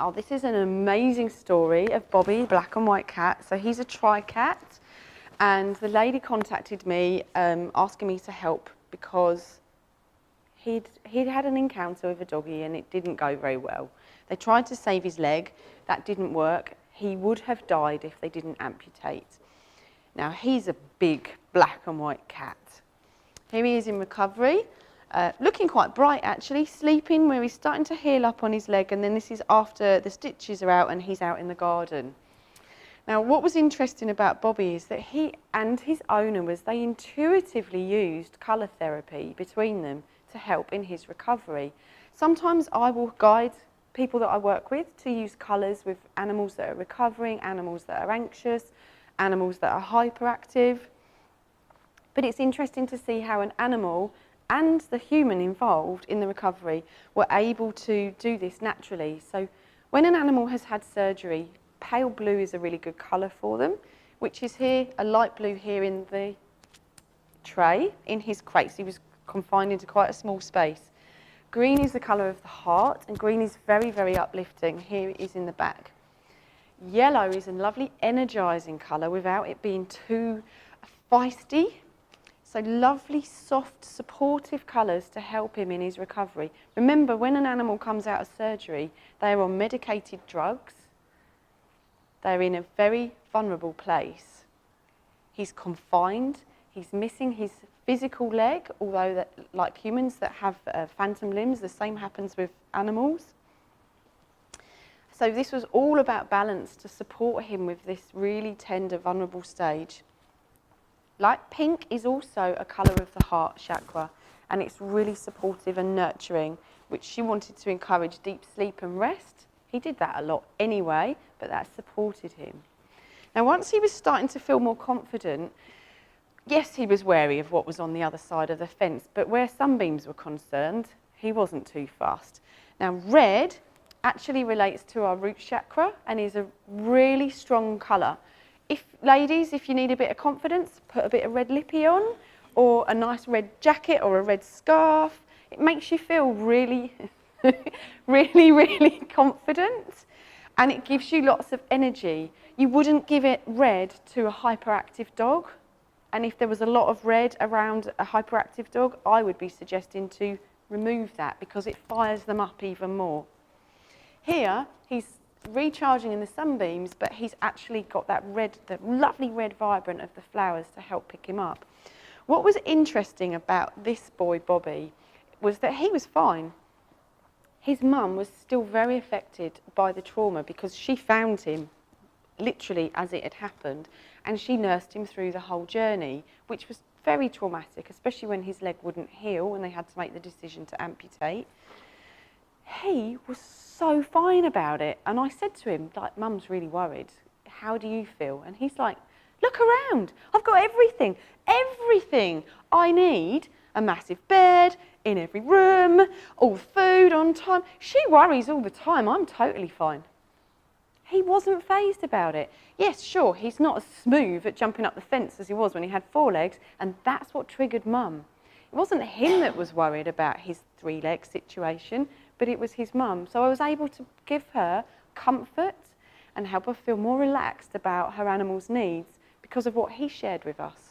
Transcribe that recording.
Oh, this is an amazing story of Bobby, black and white cat. So he's a tri-cat, and the lady contacted me asking me to help because he'd had an encounter with a doggy and it didn't go very well. They tried to save his leg, that didn't work. He would have died if they didn't amputate. Now he's a big black and white cat. Here he is in recovery. Looking quite bright actually, sleeping where he's starting to heal up on his leg, and then this is after the stitches are out and he's out in the garden. Now what was interesting about Bobby is that he and his owner they intuitively used colour therapy between them to help in his recovery. Sometimes I will guide people that I work with to use colours with animals that are recovering, animals that are anxious, animals that are hyperactive. But it's interesting to see how an animal and the human involved in the recovery were able to do this naturally. So when an animal has had surgery, pale blue is a really good colour for them, which is here, a light blue here in the tray, in his crate. So he was confined into quite a small space. Green is the colour of the heart, and green is very, very uplifting. Here it is in the back. Yellow is a lovely energising colour without it being too feisty. So lovely, soft, supportive colours to help him in his recovery. Remember, when an animal comes out of surgery, they are on medicated drugs. They're in a very vulnerable place. He's confined. He's missing his physical leg, although that, like humans that have phantom limbs, the same happens with animals. So this was all about balance to support him with this really tender, vulnerable stage. Light pink is also a colour of the heart chakra, and it's really supportive and nurturing, which she wanted to encourage deep sleep and rest. He did that a lot anyway, but that supported him. Now, once he was starting to feel more confident, yes, he was wary of what was on the other side of the fence, but where sunbeams were concerned, he wasn't too fast. Now, red actually relates to our root chakra and is a really strong colour. Ladies, if you need a bit of confidence, put a bit of red lippy on, or a nice red jacket or a red scarf. It makes you feel really, really confident, and it gives you lots of energy. You wouldn't give it red to a hyperactive dog, and if there was a lot of red around a hyperactive dog, I would be suggesting to remove that because it fires them up even more. Here, he's recharging in the sunbeams, but he's actually got that red, the lovely red vibrant of the flowers to help pick him up. What was interesting about this boy, Bobby, was that he was fine. His mum was still very affected by the trauma because she found him literally as it had happened, and she nursed him through the whole journey, which was very traumatic, especially when his leg wouldn't heal and they had to make the decision to amputate. He was so fine about it, and I said to him, like, Mum's really worried. How do you feel? And he's like, look around. I've got everything I need. A massive bed in every room, all food on time. She worries all the time. I'm totally fine. He wasn't fazed about it. Yes, sure, he's not as smooth at jumping up the fence as he was when he had 4 legs, and that's what triggered Mum. It wasn't him that was worried about his 3-leg situation, but it was his mum. So I was able to give her comfort and help her feel more relaxed about her animal's needs because of what he shared with us.